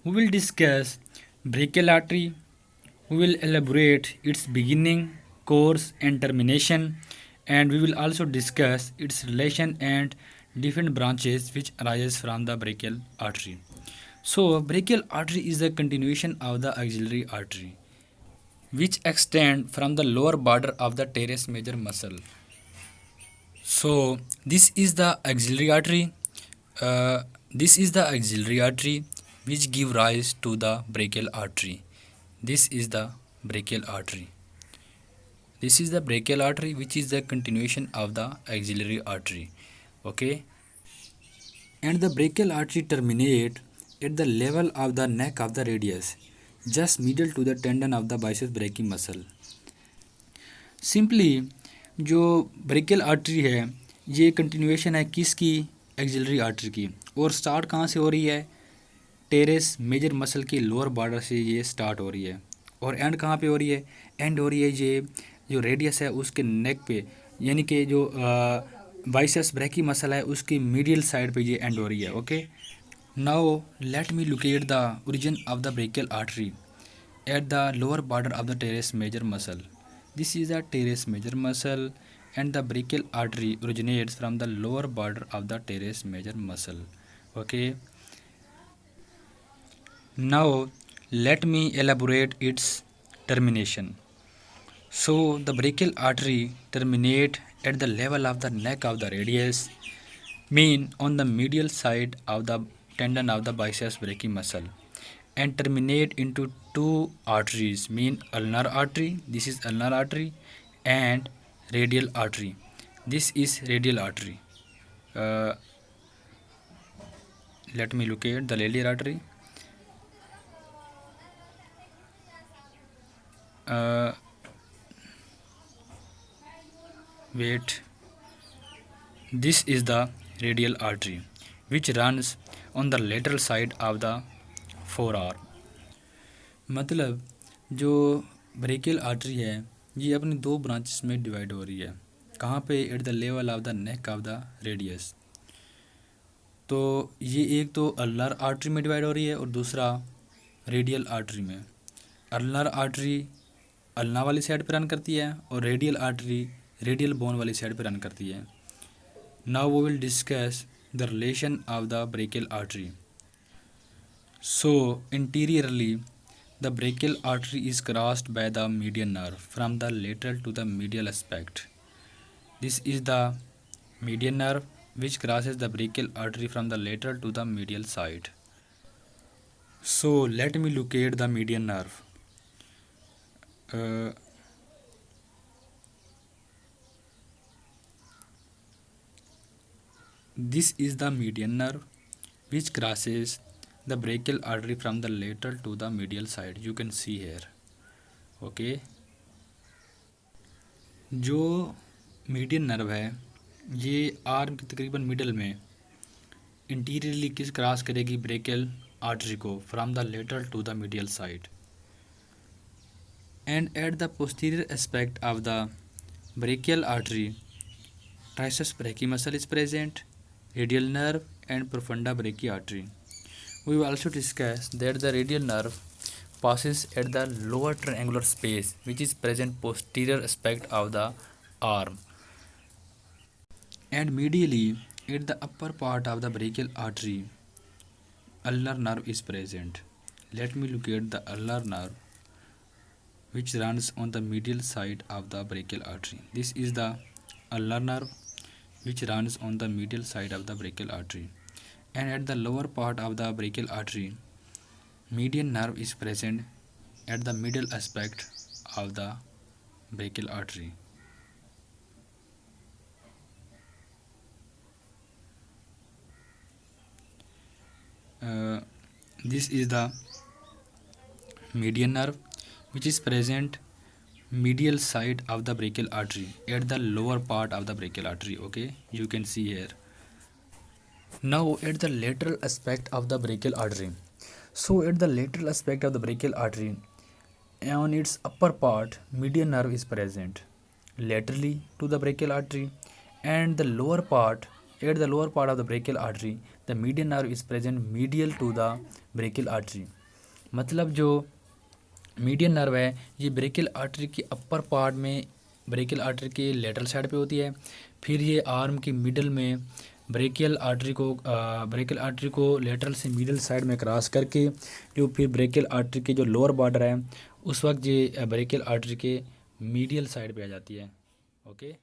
We will discuss brachial artery. We will elaborate its beginning, course, and termination, and we will also discuss its relation and different branches which arises from the brachial artery. So, brachial artery is the continuation of the axillary artery, which extend from the lower border of the teres major muscle. So, this is the axillary artery. This is the axillary artery which give rise to the brachial artery. This is the brachial artery. This is the brachial artery which is the continuation of the axillary artery. Okay. And the brachial artery terminate at the level of the neck of the radius, just middle to the tendon of the biceps brachii muscle. Simply जो brachial artery है ये continuation है किसकी, axillary artery की, और start कहाँ से हो रही है, टेरेस मेजर मसल के लोअर बॉर्डर से ये स्टार्ट हो रही है, और एंड कहाँ पे हो रही है, एंड हो रही है ये जो रेडियस है उसके नेक पे, यानी कि जो बाइसेप्स ब्रैकी मसल है उसकी मीडियल साइड पे ये एंड हो रही है. Okay, now let me locate the origin of the brachial artery at the lower border of the teres major muscle. This is the teres major muscle and the brachial artery originates from the lower border of the teres major muscle. Okay. Now let me elaborate its termination. So the brachial artery terminate at the level of the neck of the radius, mean on the medial side of the tendon of the biceps brachii muscle, and terminate into two arteries, mean ulnar artery, this is ulnar artery, and radial artery, this is radial artery. Let me locate the radial artery. Wait, this is the radial artery which runs on the lateral side of the forearm. मतलब जो brachial artery है ये अपनी दो branches में divide हो रही है. कहाँ पे, at the level of the neck of the radius. तो ये एक तो अल्नर आर्टरी में डिवाइड हो रही है और दूसरा रेडियल आर्टरी में. अल्नर आर्टरी अल्ना वाली साइड पर रन करती है और रेडियल आर्टरी रेडियल बोन वाली साइड पर रन करती है. Now we will discuss the relation of the brachial artery. So interiorly the brachial artery is crossed by the median nerve from the lateral to the medial aspect. This is the median nerve which crosses the brachial artery from the lateral to the medial side. So let me locate the median nerve. This is the median nerve which crosses the brachial artery from the lateral to the medial side. You can see here. Okay. जो median nerve है ये arm के तकरीबन middle में interiorly किस cross करेगी, brachial artery को, from the lateral to the medial side. And at the posterior aspect of the brachial artery triceps brachii muscle is present, radial nerve and profunda brachii artery. We will also discuss that the radial nerve passes at the lower triangular space which is present posterior aspect of the arm, and medially at the upper part of the brachial artery ulnar nerve is present. Let me locate the ulnar nerve which runs on the medial side of the brachial artery. This is the ulnar nerve which runs on the medial side of the brachial artery. And at the lower part of the brachial artery median nerve is present at the middle aspect of the brachial artery. This is the median nerve which is present medial side of the brachial artery at the lower part of the brachial artery. Okay, you can see here. Now at the lateral aspect of the brachial artery. So at the lateral aspect of the brachial artery, on its upper part, median nerve is present laterally to the brachial artery, and the lower part, at the lower part of the brachial artery, the median nerve is present medial to the brachial artery. मतलब जो median nerve है ये brachial artery की upper part में, brachial artery के lateral side पे होती है। फिर ये आर्म की मिडल में ब्रेकियल आर्टरी को लेटरल से मिडल साइड में क्रॉस करके जो फिर ब्रेकियल आर्टरी के जो लोअर बॉर्डर है उस वक्त ये ब्रेकियल आर्टरी के मीडियल साइड पे आ जाती है। ओके।